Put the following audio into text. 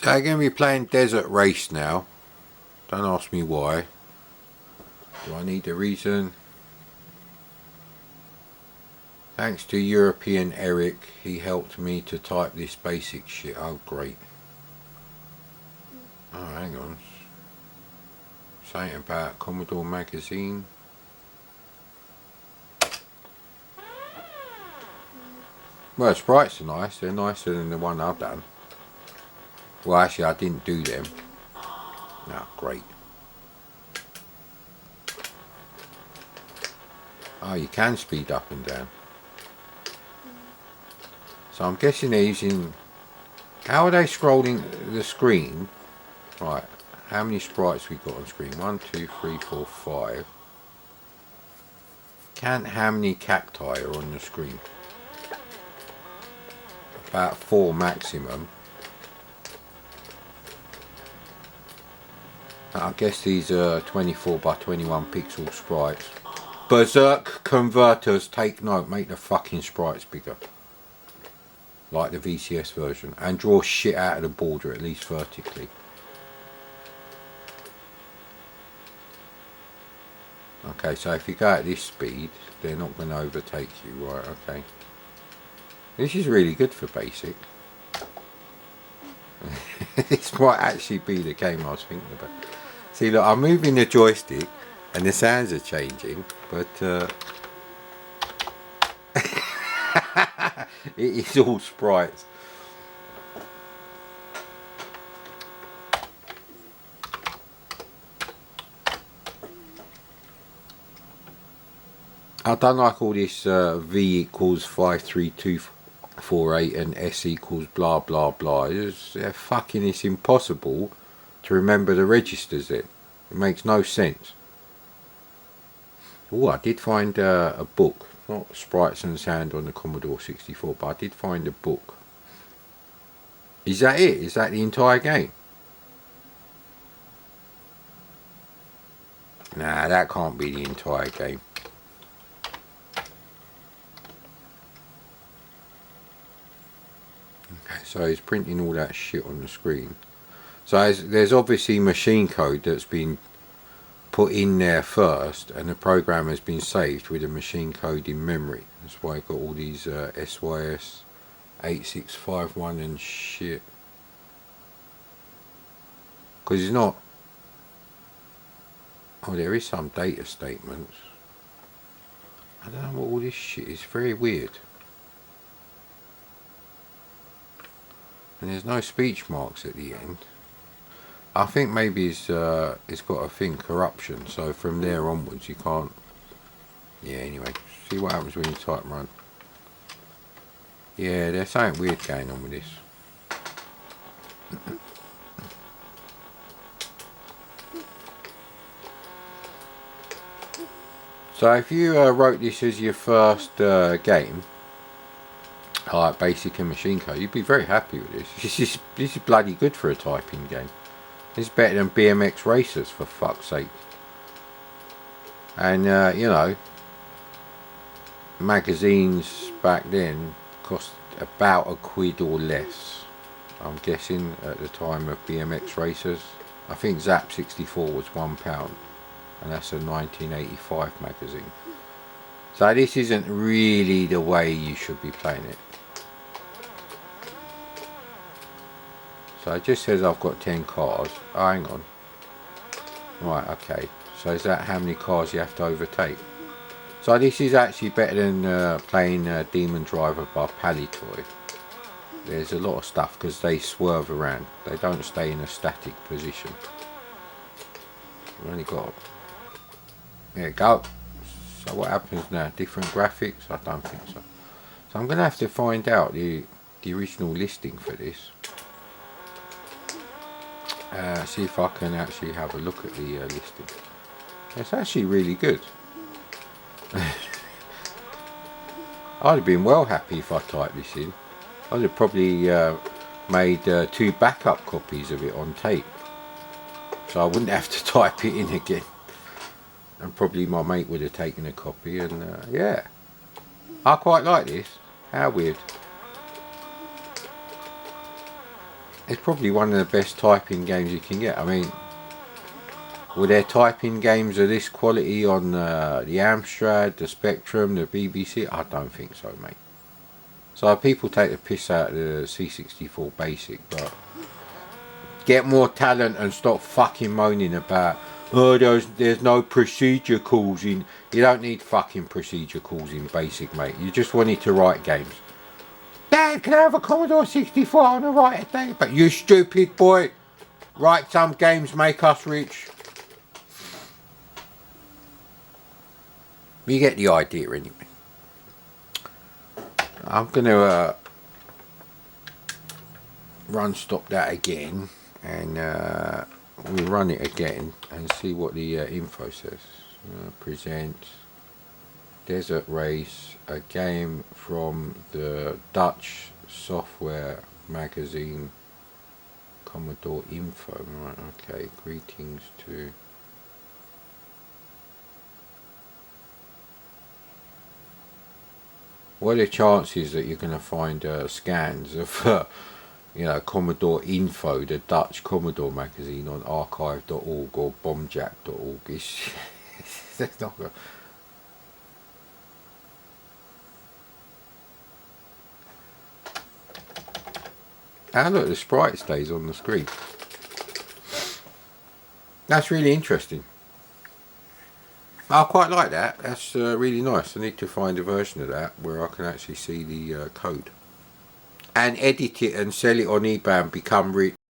So I'm going to be playing Desert Race now. Don't ask me why. Do I need a reason? Thanks to European Eric, he helped me to type this basic shit. Oh, great. Oh, hang on. Something about Commodore magazine. Well, the sprites are nice. They're nicer than the one I've done. Well, actually, I didn't do them. No, great. Oh, you can speed up and down. So I'm guessing they're using... How are they scrolling the screen? Right, how many sprites we got on screen? 1, 2, 3, 4, 5. Count how many cacti are on the screen. About 4 maximum. I guess these are 24 by 21 pixel sprites. Berserk converters, take note, make the fucking sprites bigger. Like the VCS version. And draw shit out of the border, at least vertically. Okay, so if you go at this speed, they're not going to overtake you. Right, okay. This is really good for basic. This might actually be the game I was thinking about. See, look, I'm moving the joystick and the sounds are changing, but it is all sprites. I don't like all this V equals 53248 and S equals blah blah blah. It's impossible to remember the registers in. It makes no sense. Oh, I did find a book. Not Sprites and Sound on the Commodore 64, but I did find a book. Is that it? Is that the entire game? Nah, that can't be the entire game. Okay, so he's printing all that shit on the screen. So there's obviously machine code that's been put in there first, and the program has been saved with the machine code in memory. That's why I've got all these SYS 8651 and shit. Because it's not... Oh, there is some data statements. I don't know what all this shit is. Very weird. And there's no speech marks at the end. I think maybe it's got a thing, corruption, so from there onwards you can't... Yeah, anyway, see what happens when you type run. Yeah, there's something weird going on with this. So if you wrote this as your first game, like basic and machine code, you'd be very happy with this. This is bloody good for a typing game. It's better than BMX Racers, for fuck's sake. And you know, magazines back then cost about £1 or less, I'm guessing, at the time of BMX Racers. I think Zap 64 was £1, and that's a 1985 magazine. So this isn't really the way you should be playing it. So it just says I've got 10 cars. Oh, hang on. Right, okay. So is that how many cars you have to overtake? So this is actually better than playing Demon Driver by Palitoy. There's a lot of stuff because they swerve around. They don't stay in a static position. We've only got... There you go. So what happens now? Different graphics? I don't think so. So I'm going to have to find out the original listing for this. See if I can actually have a look at the listing. It's actually really good. I'd have been well happy if I typed this in. I'd have probably made 2 backup copies of it on tape, so I wouldn't have to type it in again. And probably my mate would have taken a copy, and yeah, I quite like this. How weird. It's probably one of the best typing games you can get. I mean, were there typing games of this quality on the Amstrad, the Spectrum, the BBC? I don't think so, mate. So people take the piss out of the C64 Basic, but get more talent and stop fucking moaning about, oh, there's no procedure calls in. You don't need fucking procedure calls in Basic, mate. You just wanted to write games. Dad, can I have a Commodore 64? I want to write a day. But you stupid boy, write some games, make us rich. You get the idea anyway. I'm going to stop that again, and we'll run it again and see what the info says. Presents Desert Race, a game from the Dutch software magazine Commodore Info. Right, okay, greetings to... What are the chances that you're going to find scans of Commodore Info, the Dutch Commodore magazine, on archive.org or bombjack.org? That's not good. Ah, look, the sprite stays on the screen. That's really interesting. I quite like that. That's really nice. I need to find a version of that where I can actually see the code and edit it and sell it on eBay and become rich.